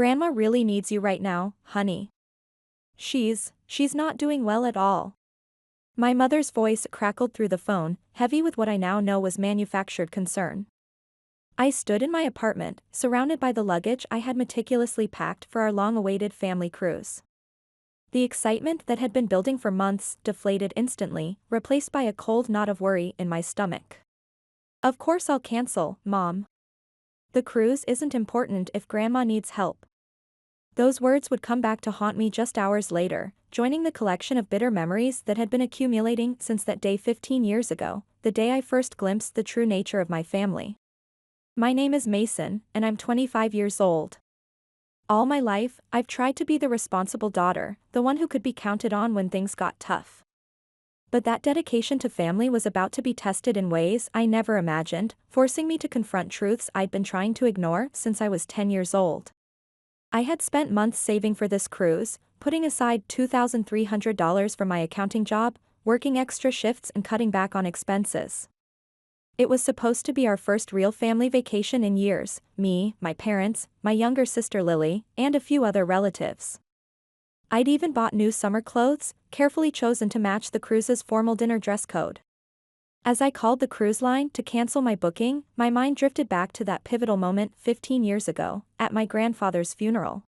Grandma really needs you right now, honey. She's not doing well at all. My mother's voice crackled through the phone, heavy with what I now know was manufactured concern. I stood in my apartment, surrounded by the luggage I had meticulously packed for our long-awaited family cruise. The excitement that had been building for months deflated instantly, replaced by a cold knot of worry in my stomach. Of course I'll cancel, Mom. The cruise isn't important if Grandma needs help. Those words would come back to haunt me just hours later, joining the collection of bitter memories that had been accumulating since that day 15 years ago, the day I first glimpsed the true nature of my family. My name is Mason, and I'm 25 years old. All my life, I've tried to be the responsible daughter, the one who could be counted on when things got tough. But that dedication to family was about to be tested in ways I never imagined, forcing me to confront truths I'd been trying to ignore since I was 10 years old. I had spent months saving for this cruise, putting aside $2,300 for my accounting job, working extra shifts and cutting back on expenses. It was supposed to be our first real family vacation in years, me, my parents, my younger sister Lily, and a few other relatives. I'd even bought new summer clothes, carefully chosen to match the cruise's formal dinner dress code. As I called the cruise line to cancel my booking, my mind drifted back to that pivotal moment 15 years ago, at my grandfather's funeral.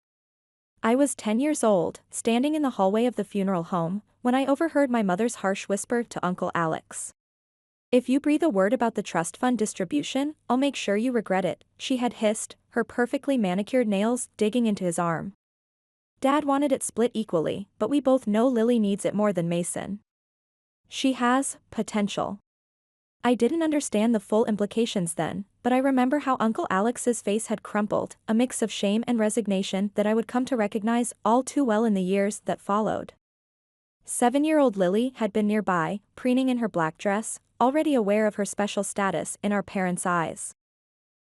I was 10 years old, standing in the hallway of the funeral home, when I overheard my mother's harsh whisper to Uncle Alex. "If you breathe a word about the trust fund distribution, I'll make sure you regret it," she had hissed, her perfectly manicured nails digging into his arm. Dad wanted it split equally, but we both know Lily needs it more than Mason. She has potential. I didn't understand the full implications then, but I remember how Uncle Alex's face had crumpled, a mix of shame and resignation that I would come to recognize all too well in the years that followed. 7-year-old Lily had been nearby, preening in her black dress, already aware of her special status in our parents' eyes.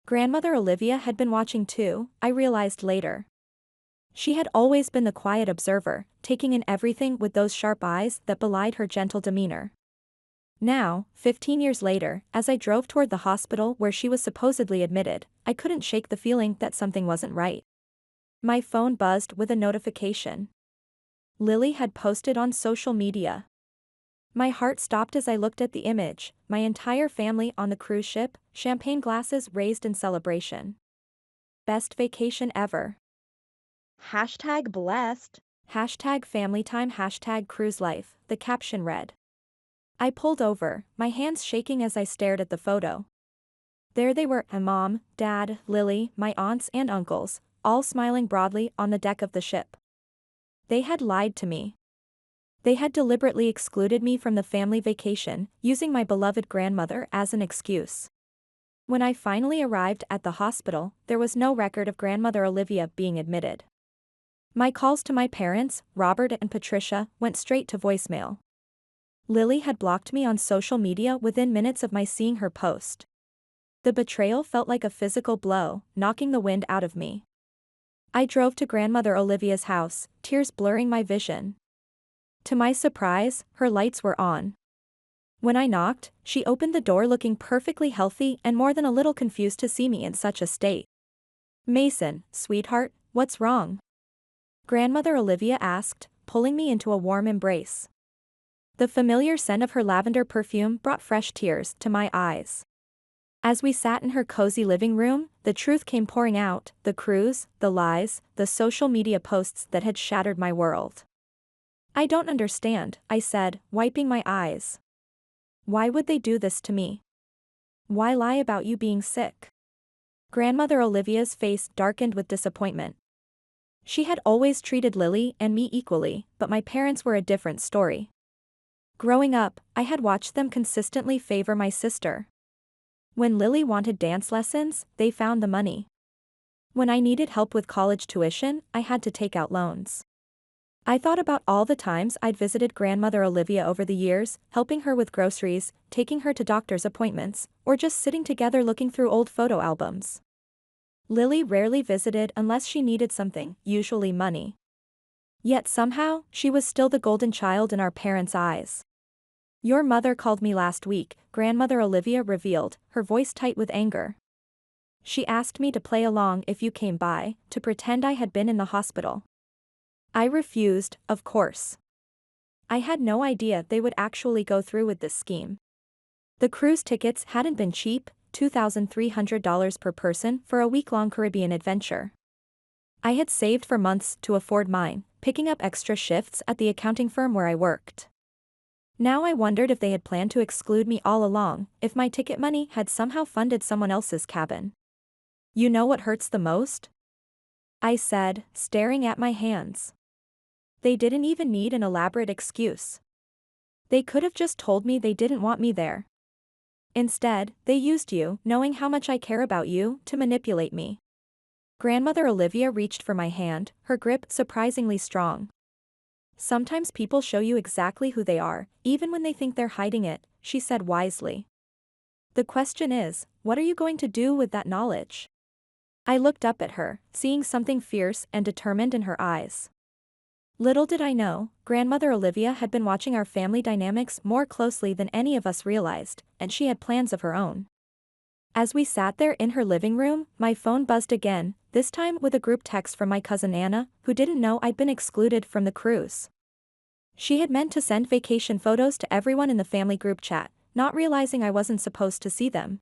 Grandmother Olivia had been watching too, I realized later. She had always been the quiet observer, taking in everything with those sharp eyes that belied her gentle demeanor. Now, 15 years later, as I drove toward the hospital where she was supposedly admitted, I couldn't shake the feeling that something wasn't right. My phone buzzed with a notification. Lily had posted on social media. My heart stopped as I looked at the image, my entire family on the cruise ship, champagne glasses raised in celebration. Best vacation ever. #blessed. #family time. #cruise life, the caption read. I pulled over, my hands shaking as I stared at the photo. There they were, Mom, Dad, Lily, my aunts and uncles, all smiling broadly on the deck of the ship. They had lied to me. They had deliberately excluded me from the family vacation, using my beloved grandmother as an excuse. When I finally arrived at the hospital, there was no record of Grandmother Olivia being admitted. My calls to my parents, Robert and Patricia, went straight to voicemail. Lily had blocked me on social media within minutes of my seeing her post. The betrayal felt like a physical blow, knocking the wind out of me. I drove to Grandmother Olivia's house, tears blurring my vision. To my surprise, her lights were on. When I knocked, she opened the door looking perfectly healthy and more than a little confused to see me in such a state. "Mason, sweetheart, what's wrong?" Grandmother Olivia asked, pulling me into a warm embrace. The familiar scent of her lavender perfume brought fresh tears to my eyes. As we sat in her cozy living room, the truth came pouring out, the cruise, the lies, the social media posts that had shattered my world. "I don't understand," I said, wiping my eyes. "Why would they do this to me? Why lie about you being sick?" Grandmother Olivia's face darkened with disappointment. She had always treated Lily and me equally, but my parents were a different story. Growing up, I had watched them consistently favor my sister. When Lily wanted dance lessons, they found the money. When I needed help with college tuition, I had to take out loans. I thought about all the times I'd visited Grandmother Olivia over the years, helping her with groceries, taking her to doctor's appointments, or just sitting together looking through old photo albums. Lily rarely visited unless she needed something, usually money. Yet somehow, she was still the golden child in our parents' eyes. "Your mother called me last week," Grandmother Olivia revealed, her voice tight with anger. She asked me to play along if you came by, to pretend I had been in the hospital. I refused, of course. I had no idea they would actually go through with this scheme. The cruise tickets hadn't been cheap, $2,300 per person for a week-long Caribbean adventure. I had saved for months to afford mine, picking up extra shifts at the accounting firm where I worked. Now I wondered if they had planned to exclude me all along, if my ticket money had somehow funded someone else's cabin. You know what hurts the most? I said, staring at my hands. They didn't even need an elaborate excuse. They could have just told me they didn't want me there. Instead, they used you, knowing how much I care about you, to manipulate me. Grandmother Olivia reached for my hand, her grip surprisingly strong. Sometimes people show you exactly who they are, even when they think they're hiding it, she said wisely. The question is, what are you going to do with that knowledge? I looked up at her, seeing something fierce and determined in her eyes. Little did I know, Grandmother Olivia had been watching our family dynamics more closely than any of us realized, and she had plans of her own. As we sat there in her living room, my phone buzzed again, this time with a group text from my cousin Anna, who didn't know I'd been excluded from the cruise. She had meant to send vacation photos to everyone in the family group chat, not realizing I wasn't supposed to see them.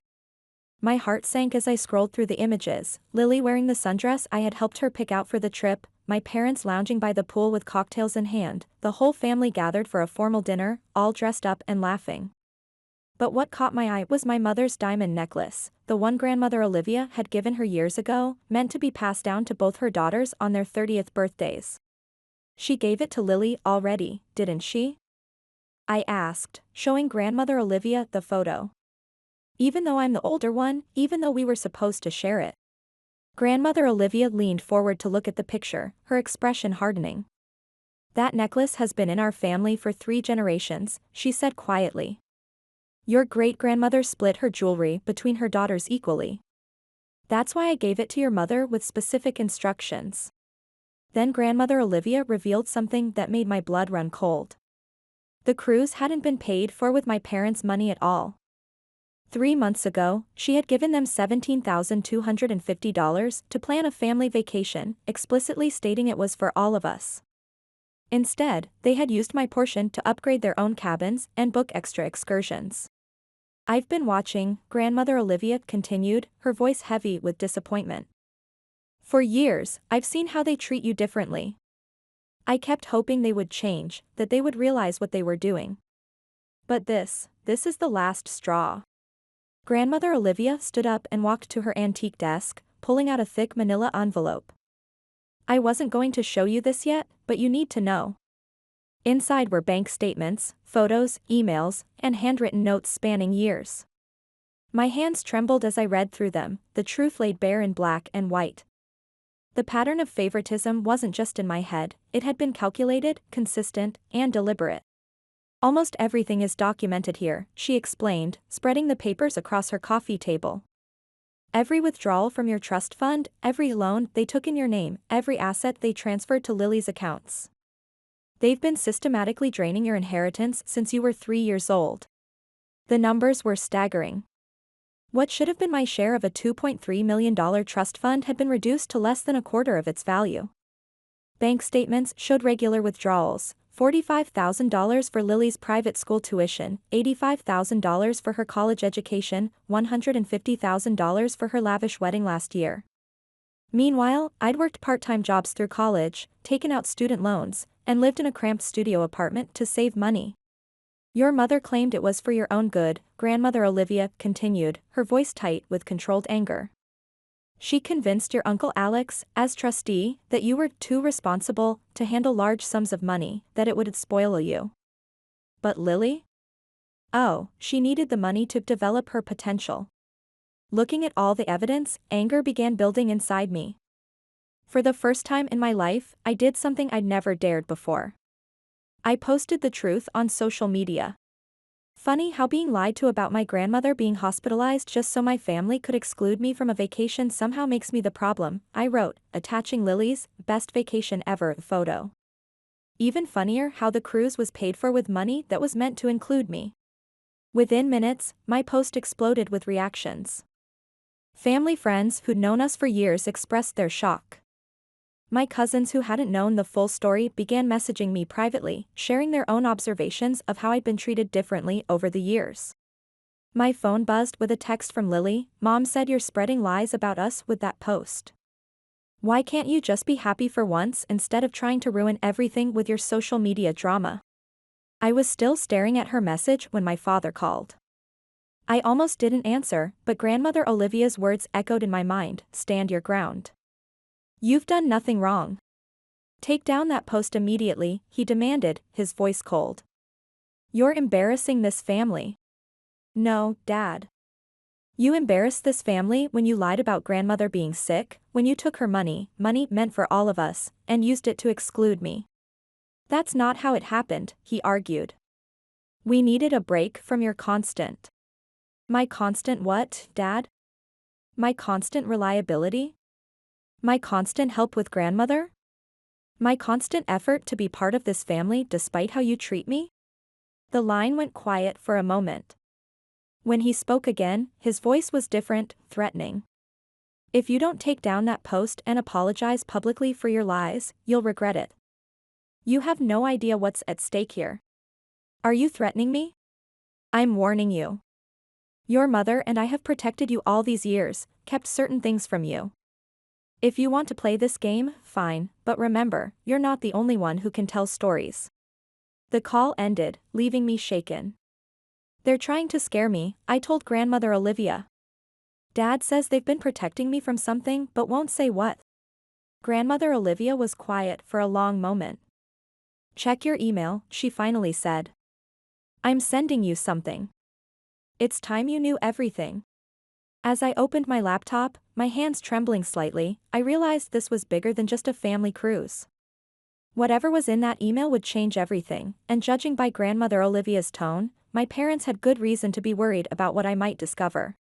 My heart sank as I scrolled through the images, Lily wearing the sundress I had helped her pick out for the trip, my parents lounging by the pool with cocktails in hand, the whole family gathered for a formal dinner, all dressed up and laughing. But what caught my eye was my mother's diamond necklace, the one Grandmother Olivia had given her years ago, meant to be passed down to both her daughters on their 30th birthdays. She gave it to Lily already, didn't she? I asked, showing Grandmother Olivia the photo. Even though I'm the older one, even though we were supposed to share it. Grandmother Olivia leaned forward to look at the picture, her expression hardening. That necklace has been in our family for 3 generations, she said quietly. Your great-grandmother split her jewelry between her daughters equally. That's why I gave it to your mother with specific instructions. Then Grandmother Olivia revealed something that made my blood run cold. The cruise hadn't been paid for with my parents' money at all. 3 months ago, she had given them $17,250 to plan a family vacation, explicitly stating it was for all of us. Instead, they had used my portion to upgrade their own cabins and book extra excursions. I've been watching, Grandmother Olivia continued, her voice heavy with disappointment. For years, I've seen how they treat you differently. I kept hoping they would change, that they would realize what they were doing. But this is the last straw. Grandmother Olivia stood up and walked to her antique desk, pulling out a thick manila envelope. I wasn't going to show you this yet, but you need to know. Inside were bank statements, photos, emails, and handwritten notes spanning years. My hands trembled as I read through them, the truth laid bare in black and white. The pattern of favoritism wasn't just in my head, it had been calculated, consistent, and deliberate. Almost everything is documented here, she explained, spreading the papers across her coffee table. Every withdrawal from your trust fund, every loan they took in your name, every asset they transferred to Lily's accounts. They've been systematically draining your inheritance since you were 3 years old. The numbers were staggering. What should have been my share of a $2.3 million trust fund had been reduced to less than a quarter of its value. Bank statements showed regular withdrawals, $45,000 for Lily's private school tuition, $85,000 for her college education, $150,000 for her lavish wedding last year. Meanwhile, I'd worked part-time jobs through college, taken out student loans, and lived in a cramped studio apartment to save money. Your mother claimed it was for your own good, Grandmother Olivia continued, her voice tight with controlled anger. She convinced your Uncle Alex, as trustee, that you were too responsible to handle large sums of money, that it would spoil you. But Lily? Oh, she needed the money to develop her potential. Looking at all the evidence, anger began building inside me. For the first time in my life, I did something I'd never dared before. I posted the truth on social media. Funny how being lied to about my grandmother being hospitalized just so my family could exclude me from a vacation somehow makes me the problem, I wrote, attaching Lily's best vacation ever photo. Even funnier how the cruise was paid for with money that was meant to include me. Within minutes, my post exploded with reactions. Family friends who'd known us for years expressed their shock. My cousins who hadn't known the full story began messaging me privately, sharing their own observations of how I'd been treated differently over the years. My phone buzzed with a text from Lily. "Mom said you're spreading lies about us with that post. Why can't you just be happy for once instead of trying to ruin everything with your social media drama?" I was still staring at her message when my father called. I almost didn't answer, but grandmother Olivia's words echoed in my mind. "Stand your ground. You've done nothing wrong. Take down that post immediately," he demanded, his voice cold. "You're embarrassing this family." "No, Dad. You embarrassed this family when you lied about grandmother being sick, when you took her money meant for all of us, and used it to exclude me. That's not how it happened," he argued. "We needed a break from your constant." "My constant what, Dad? My constant reliability? My constant help with grandmother? My constant effort to be part of this family despite how you treat me?" The line went quiet for a moment. When he spoke again, his voice was different, threatening. "If you don't take down that post and apologize publicly for your lies, you'll regret it. You have no idea what's at stake here. Are you threatening me? I'm warning you. Your mother and I have protected you all these years, kept certain things from you. If you want to play this game, fine, but remember, you're not the only one who can tell stories." The call ended, leaving me shaken. "They're trying to scare me," I told grandmother Olivia. "Dad says they've been protecting me from something but won't say what." Grandmother Olivia was quiet for a long moment. "Check your email," she finally said. "I'm sending you something. It's time you knew everything." As I opened my laptop, my hands trembling slightly, I realized this was bigger than just a family cruise. Whatever was in that email would change everything, and judging by grandmother Olivia's tone, my parents had good reason to be worried about what I might discover.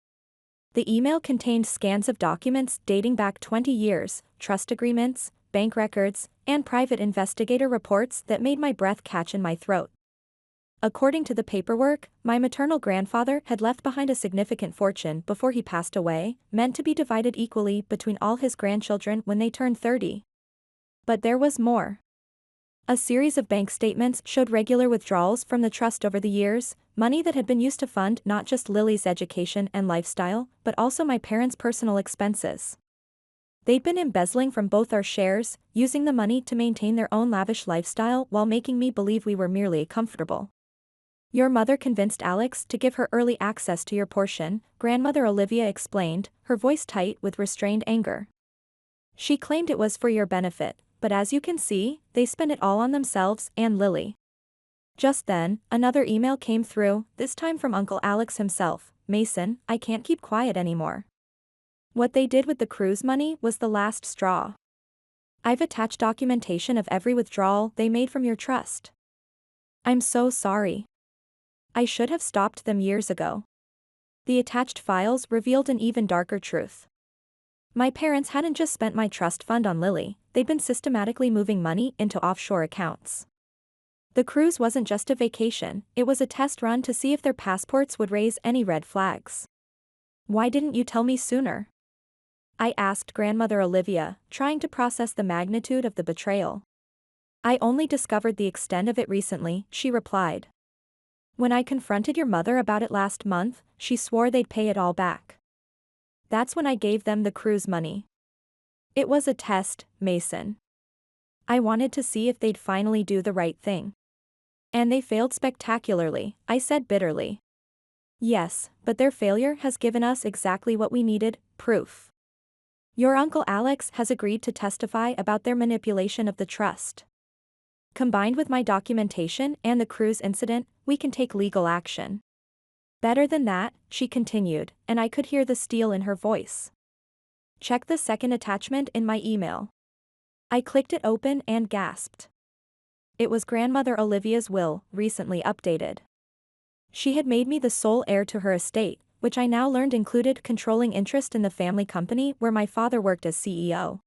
The email contained scans of documents dating back 20 years, trust agreements, bank records, and private investigator reports that made my breath catch in my throat. According to the paperwork, my maternal grandfather had left behind a significant fortune before he passed away, meant to be divided equally between all his grandchildren when they turned 30. But there was more. A series of bank statements showed regular withdrawals from the trust over the years, money that had been used to fund not just Lily's education and lifestyle, but also my parents' personal expenses. They'd been embezzling from both our shares, using the money to maintain their own lavish lifestyle while making me believe we were merely comfortable. "Your mother convinced Alex to give her early access to your portion," grandmother Olivia explained, her voice tight with restrained anger. "She claimed it was for your benefit, but as you can see, they spent it all on themselves and Lily." Just then, another email came through, this time from Uncle Alex himself. "Mason, I can't keep quiet anymore. What they did with the cruise money was the last straw. I've attached documentation of every withdrawal they made from your trust. I'm so sorry. I should have stopped them years ago." The attached files revealed an even darker truth. My parents hadn't just spent my trust fund on Lily, they'd been systematically moving money into offshore accounts. The cruise wasn't just a vacation, it was a test run to see if their passports would raise any red flags. "Why didn't you tell me sooner?" I asked grandmother Olivia, trying to process the magnitude of the betrayal. "I only discovered the extent of it recently," she replied. "When I confronted your mother about it last month, she swore they'd pay it all back. That's when I gave them the cruise money. It was a test, Mason. I wanted to see if they'd finally do the right thing. And they failed spectacularly," I said bitterly. "Yes, but their failure has given us exactly what we needed, proof. Your Uncle Alex has agreed to testify about their manipulation of the trust. Combined with my documentation and the cruise incident, we can take legal action." "Better than that," she continued, and I could hear the steel in her voice. "Check the second attachment in my email." I clicked it open and gasped. It was grandmother Olivia's will, recently updated. She had made me the sole heir to her estate, which I now learned included controlling interest in the family company where my father worked as CEO.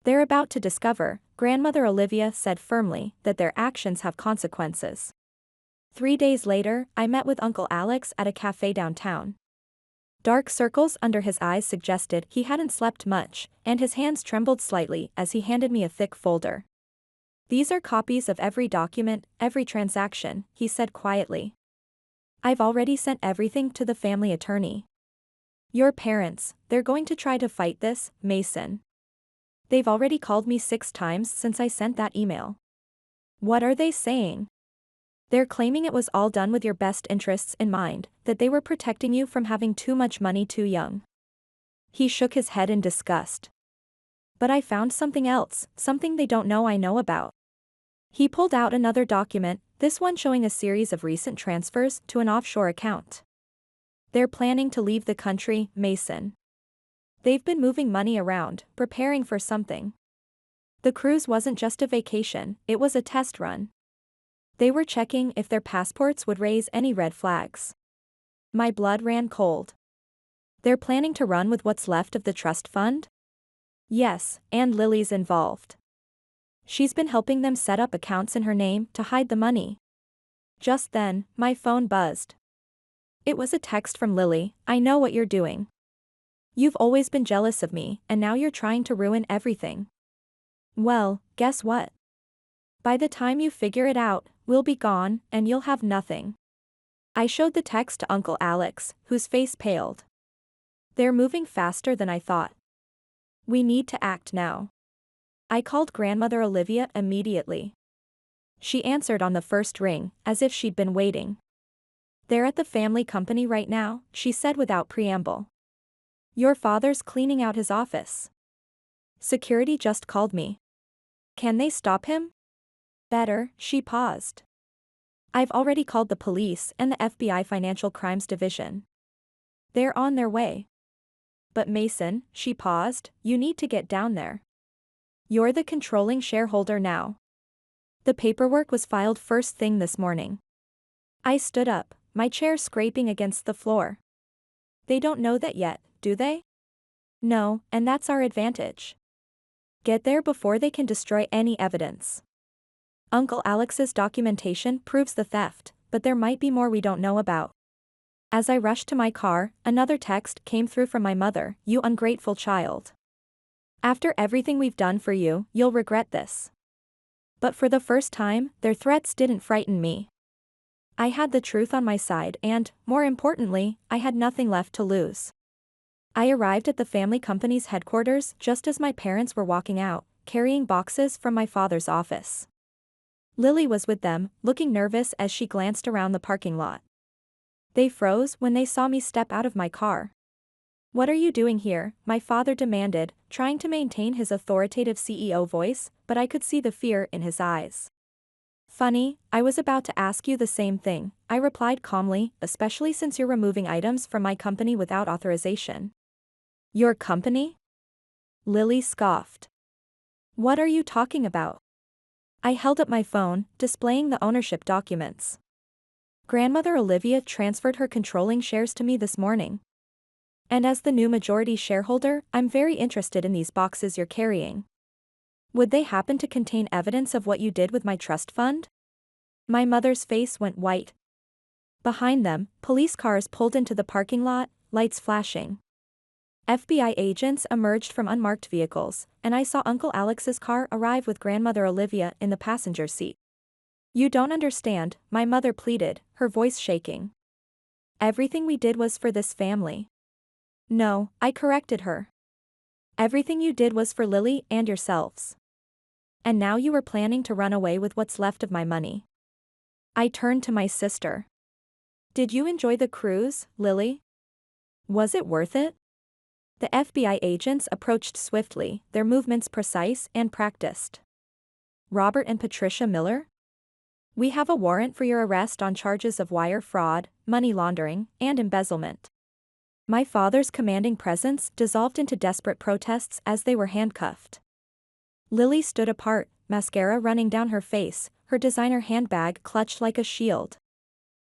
"They're about to discover," grandmother Olivia said firmly, "that their actions have consequences." 3 days later, I met with Uncle Alex at a cafe downtown. Dark circles under his eyes suggested he hadn't slept much, and his hands trembled slightly as he handed me a thick folder. "These are copies of every document, every transaction," he said quietly. "I've already sent everything to the family attorney. Your parents, they're going to try to fight this, Mason. They've already called me 6 times since I sent that email." "What are they saying?" "They're claiming it was all done with your best interests in mind, that they were protecting you from having too much money too young." He shook his head in disgust. "But I found something else, something they don't know I know about." He pulled out another document, this one showing a series of recent transfers to an offshore account. "They're planning to leave the country, Mason. They've been moving money around, preparing for something. The cruise wasn't just a vacation, it was a test run. They were checking if their passports would raise any red flags." My blood ran cold. "They're planning to run with what's left of the trust fund?" "Yes, and Lily's involved. She's been helping them set up accounts in her name to hide the money." Just then, my phone buzzed. It was a text from Lily. "I know what you're doing. You've always been jealous of me, and now you're trying to ruin everything. Well, guess what? By the time you figure it out, we'll be gone, and you'll have nothing." I showed the text to Uncle Alex, whose face paled. "They're moving faster than I thought. We need to act now." I called Grandmother Olivia immediately. She answered on the first ring, as if she'd been waiting. "They're at the family company right now," she said without preamble. "Your father's cleaning out his office. Security just called me. Can they stop him?" "Better," she paused. "I've already called the police and the FBI Financial Crimes Division. They're on their way." "But Mason," she paused, "you need to get down there. You're the controlling shareholder now." The paperwork was filed first thing this morning. I stood up, my chair scraping against the floor. "They don't know that yet, do they?" "No, and that's our advantage. Get there before they can destroy any evidence. Uncle Alex's documentation proves the theft, but there might be more we don't know about." As I rushed to my car, another text came through from my mother. "You ungrateful child. After everything we've done for you, you'll regret this." But for the first time, their threats didn't frighten me. I had the truth on my side and, more importantly, I had nothing left to lose. I arrived at the family company's headquarters just as my parents were walking out, carrying boxes from my father's office. Lily was with them, looking nervous as she glanced around the parking lot. They froze when they saw me step out of my car. "What are you doing here?" my father demanded, trying to maintain his authoritative CEO voice, but I could see the fear in his eyes. "Funny, I was about to ask you the same thing," I replied calmly, "especially since you're removing items from my company without authorization." "Your company?" Lily scoffed. "What are you talking about?" I held up my phone, displaying the ownership documents. "Grandmother Olivia transferred her controlling shares to me this morning. And as the new majority shareholder, I'm very interested in these boxes you're carrying. Would they happen to contain evidence of what you did with my trust fund?" My mother's face went white. Behind them, police cars pulled into the parking lot, lights flashing. FBI agents emerged from unmarked vehicles, and I saw Uncle Alex's car arrive with Grandmother Olivia in the passenger seat. "You don't understand," my mother pleaded, her voice shaking. "Everything we did was for this family." "No," I corrected her. "Everything you did was for Lily and yourselves. And now you were planning to run away with what's left of my money." I turned to my sister. "Did you enjoy the cruise, Lily? Was it worth it?" The FBI agents approached swiftly, their movements precise and practiced. "Robert and Patricia Miller? We have a warrant for your arrest on charges of wire fraud, money laundering, and embezzlement." My father's commanding presence dissolved into desperate protests as they were handcuffed. Lily stood apart, mascara running down her face, her designer handbag clutched like a shield.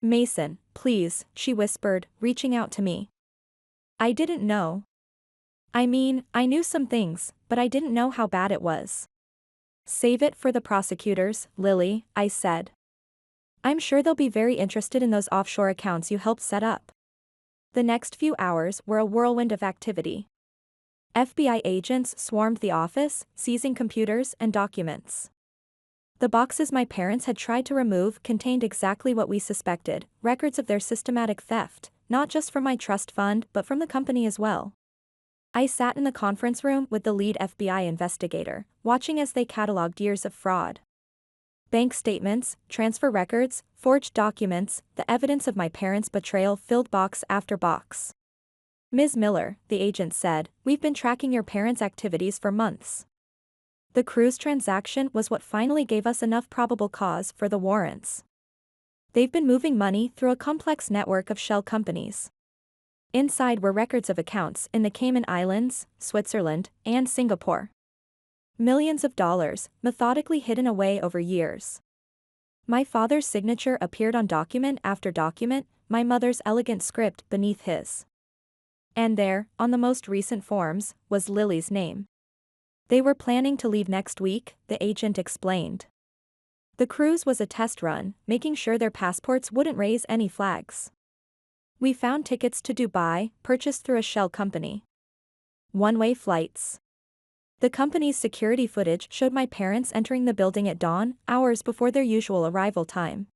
"Mason, please," she whispered, reaching out to me. "I didn't know. I mean, I knew some things, but I didn't know how bad it was." "Save it for the prosecutors, Lily," I said. "I'm sure they'll be very interested in those offshore accounts you helped set up." The next few hours were a whirlwind of activity. FBI agents swarmed the office, seizing computers and documents. The boxes my parents had tried to remove contained exactly what we suspected, records of their systematic theft, not just from my trust fund but from the company as well. I sat in the conference room with the lead FBI investigator, watching as they cataloged years of fraud. Bank statements, transfer records, forged documents, the evidence of my parents' betrayal filled box after box. "Ms. Miller," the agent said, "we've been tracking your parents' activities for months. The cruise transaction was what finally gave us enough probable cause for the warrants. They've been moving money through a complex network of shell companies. Inside were records of accounts in the Cayman Islands, Switzerland, and Singapore. Millions of dollars, methodically hidden away over years. My father's signature appeared on document after document, my mother's elegant script beneath his. And there, on the most recent forms, was Lily's name. They were planning to leave next week, the agent explained. The cruise was a test run, making sure their passports wouldn't raise any flags. We found tickets to Dubai, purchased through a shell company. One-way flights. The company's security footage showed my parents entering the building at dawn, hours before their usual arrival time.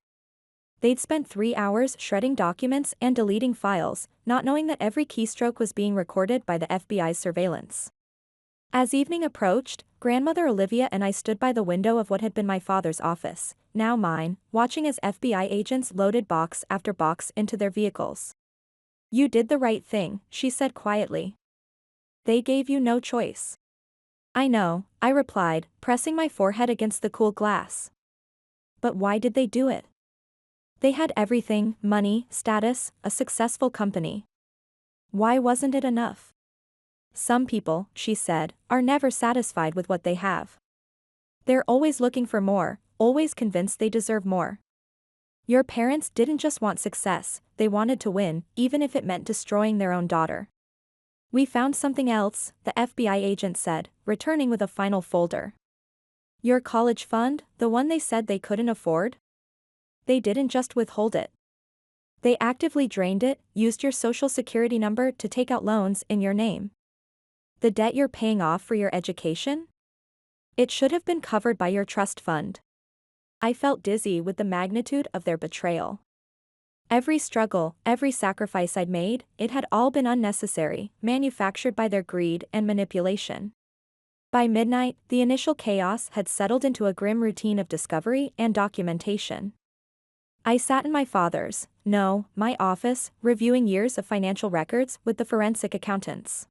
They'd spent 3 hours shredding documents and deleting files, not knowing that every keystroke was being recorded by the FBI's surveillance. As evening approached, Grandmother Olivia and I stood by the window of what had been my father's office, now mine, watching as FBI agents loaded box after box into their vehicles. "You did the right thing," she said quietly. "They gave you no choice." "I know," I replied, pressing my forehead against the cool glass. "But why did they do it? They had everything: money, status, a successful company. Why wasn't it enough?" "Some people," she said, "are never satisfied with what they have. They're always looking for more, always convinced they deserve more. Your parents didn't just want success, they wanted to win, even if it meant destroying their own daughter." "We found something else," the FBI agent said, returning with a final folder. "Your college fund, the one they said they couldn't afford? They didn't just withhold it. They actively drained it, used your social security number to take out loans in your name. The debt you're paying off for your education? It should have been covered by your trust fund." I felt dizzy with the magnitude of their betrayal. Every struggle, every sacrifice I'd made, it had all been unnecessary, manufactured by their greed and manipulation. By midnight, the initial chaos had settled into a grim routine of discovery and documentation. I sat in my father's, no, my office, reviewing years of financial records with the forensic accountants.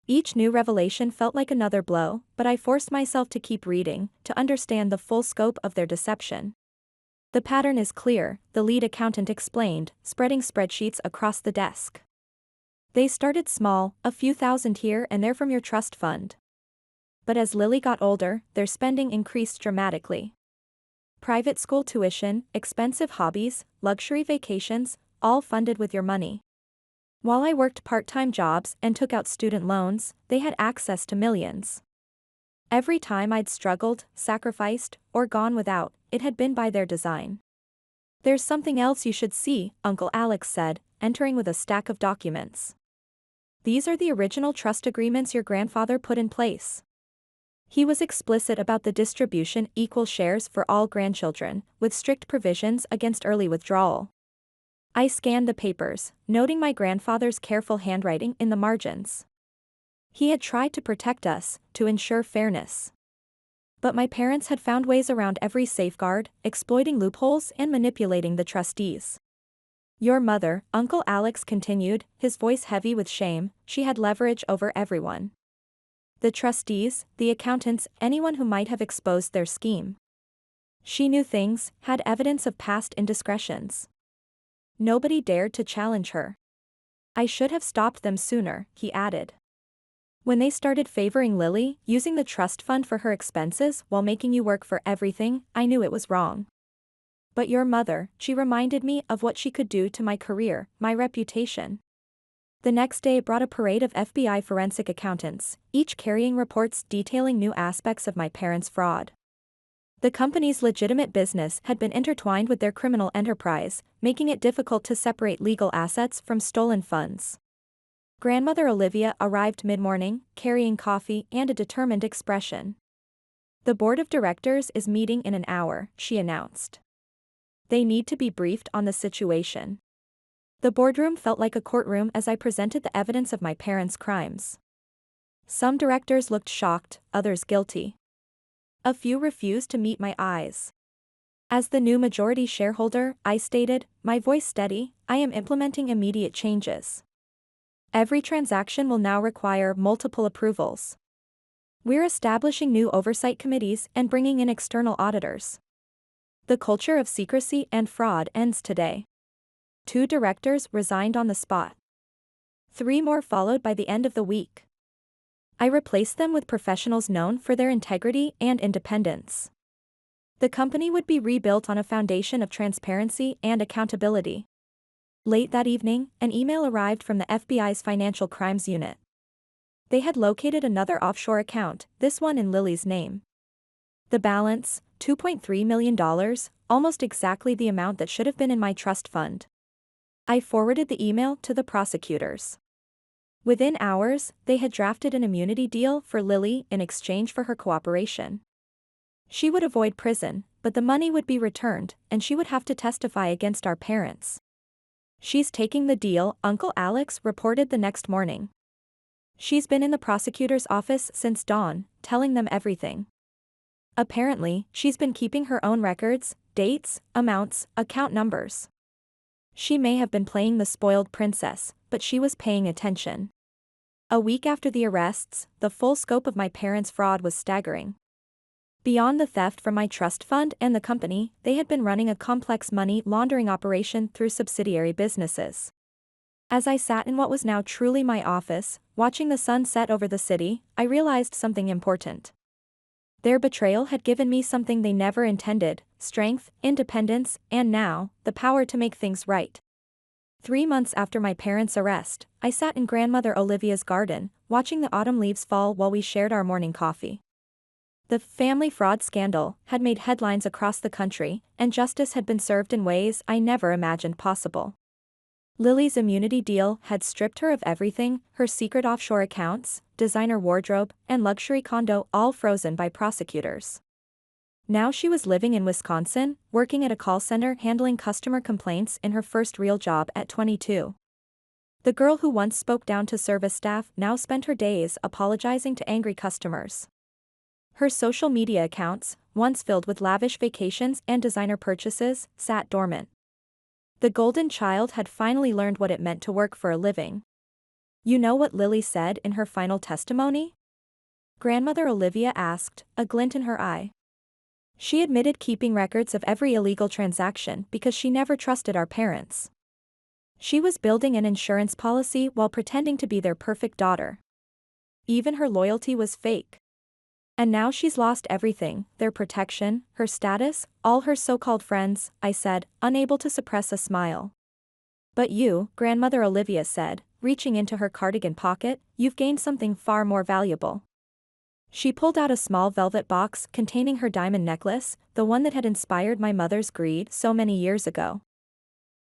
Each new revelation felt like another blow, but I forced myself to keep reading, to understand the full scope of their deception. "The pattern is clear," the lead accountant explained, spreading spreadsheets across the desk. "They started small, a few thousand here and there from your trust fund. But as Lily got older, their spending increased dramatically. Private school tuition, expensive hobbies, luxury vacations, all funded with your money. While I worked part-time jobs and took out student loans, they had access to millions. Every time I'd struggled, sacrificed, or gone without, it had been by their design." "There's something else you should see," Uncle Alex said, entering with a stack of documents. "These are the original trust agreements your grandfather put in place. He was explicit about the distribution equal shares for all grandchildren, with strict provisions against early withdrawal." I scanned the papers, noting my grandfather's careful handwriting in the margins. He had tried to protect us, to ensure fairness. But my parents had found ways around every safeguard, exploiting loopholes and manipulating the trustees. "Your mother," Uncle Alex continued, his voice heavy with shame, "she had leverage over everyone. The trustees, the accountants, anyone who might have exposed their scheme. She knew things, had evidence of past indiscretions. Nobody dared to challenge her. I should have stopped them sooner," he added. "When they started favoring Lily, using the trust fund for her expenses while making you work for everything, I knew it was wrong. But your mother, she reminded me of what she could do to my career, my reputation." The next day brought a parade of FBI forensic accountants, each carrying reports detailing new aspects of my parents' fraud. The company's legitimate business had been intertwined with their criminal enterprise, making it difficult to separate legal assets from stolen funds. Grandmother Olivia arrived mid-morning, carrying coffee and a determined expression. "The board of directors is meeting in an hour," she announced. "They need to be briefed on the situation." The boardroom felt like a courtroom as I presented the evidence of my parents' crimes. Some directors looked shocked, others guilty. A few refused to meet my eyes. As the new majority shareholder, I stated, my voice steady, "I am implementing immediate changes. Every transaction will now require multiple approvals. We're establishing new oversight committees and bringing in external auditors. The culture of secrecy and fraud ends today." 2 directors resigned on the spot. 3 more followed by the end of the week. I replaced them with professionals known for their integrity and independence. The company would be rebuilt on a foundation of transparency and accountability. Late that evening, an email arrived from the FBI's Financial Crimes Unit. They had located another offshore account, this one in Lily's name. The balance, $2.3 million, almost exactly the amount that should have been in my trust fund. I forwarded the email to the prosecutors. Within hours, they had drafted an immunity deal for Lily in exchange for her cooperation. She would avoid prison, but the money would be returned, and she would have to testify against our parents. "She's taking the deal," Uncle Alex reported the next morning. "She's been in the prosecutor's office since dawn, telling them everything. Apparently, she's been keeping her own records, dates, amounts, account numbers. She may have been playing the spoiled princess, but she was paying attention." A week after the arrests, the full scope of my parents' fraud was staggering. Beyond the theft from my trust fund and the company, they had been running a complex money laundering operation through subsidiary businesses. As I sat in what was now truly my office, watching the sun set over the city, I realized something important. Their betrayal had given me something they never intended: strength, independence, and now, the power to make things right. 3 months after my parents' arrest, I sat in Grandmother Olivia's garden, watching the autumn leaves fall while we shared our morning coffee. The family fraud scandal had made headlines across the country, and justice had been served in ways I never imagined possible. Lily's immunity deal had stripped her of everything: her secret offshore accounts, designer wardrobe, and luxury condo, all frozen by prosecutors. Now she was living in Wisconsin, working at a call center handling customer complaints in her first real job at 22. The girl who once spoke down to service staff now spent her days apologizing to angry customers. Her social media accounts, once filled with lavish vacations and designer purchases, sat dormant. The golden child had finally learned what it meant to work for a living. "You know what Lily said in her final testimony?" Grandmother Olivia asked, a glint in her eye. "She admitted keeping records of every illegal transaction because she never trusted our parents. She was building an insurance policy while pretending to be their perfect daughter. Even her loyalty was fake. And now she's lost everything: their protection, her status, all her so-called friends," I said, unable to suppress a smile. "But you," Grandmother Olivia said, reaching into her cardigan pocket, "you've gained something far more valuable." She pulled out a small velvet box containing her diamond necklace, the one that had inspired my mother's greed so many years ago.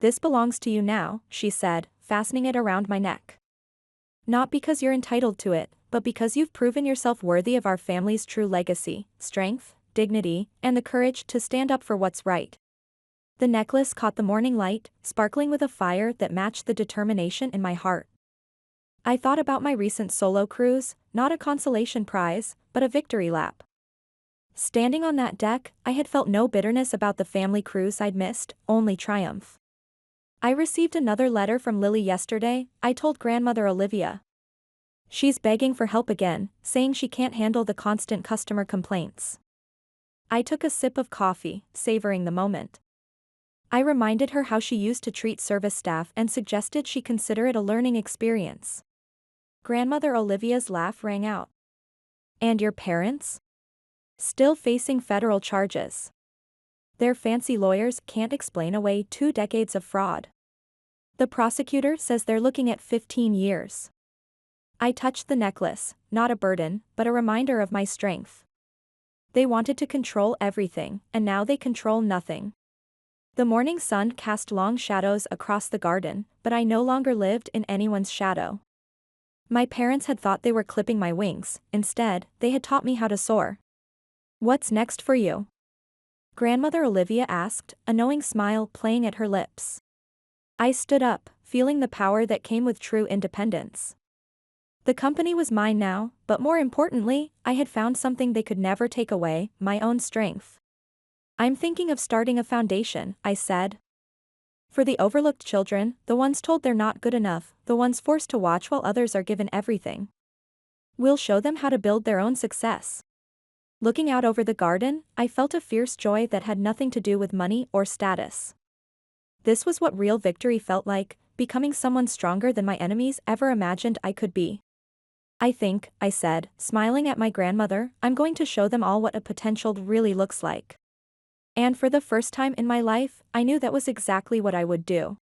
"This belongs to you now," she said, fastening it around my neck. "Not because you're entitled to it, but because you've proven yourself worthy of our family's true legacy: strength, dignity, and the courage to stand up for what's right." The necklace caught the morning light, sparkling with a fire that matched the determination in my heart. I thought about my recent solo cruise, not a consolation prize, but a victory lap. Standing on that deck, I had felt no bitterness about the family cruise I'd missed, only triumph. "I received another letter from Lily yesterday," I told Grandmother Olivia. "She's begging for help again, saying she can't handle the constant customer complaints." I took a sip of coffee, savoring the moment. I reminded her how she used to treat service staff and suggested she consider it a learning experience. Grandmother Olivia's laugh rang out. "And your parents? Still facing federal charges. Their fancy lawyers can't explain away 2 decades of fraud. The prosecutor says they're looking at 15 years. I touched the necklace, not a burden, but a reminder of my strength. They wanted to control everything, and now they control nothing. The morning sun cast long shadows across the garden, but I no longer lived in anyone's shadow. My parents had thought they were clipping my wings, instead, they had taught me how to soar. What's next for you? Grandmother Olivia asked, a knowing smile playing at her lips. I stood up, feeling the power that came with true independence. The company was mine now, but more importantly, I had found something they could never take away, my own strength. I'm thinking of starting a foundation, I said. For the overlooked children, the ones told they're not good enough, the ones forced to watch while others are given everything. We'll show them how to build their own success. Looking out over the garden, I felt a fierce joy that had nothing to do with money or status. This was what real victory felt like, becoming someone stronger than my enemies ever imagined I could be. I think, I said, smiling at my grandmother, I'm going to show them all what a potential really looks like. And for the first time in my life, I knew that was exactly what I would do.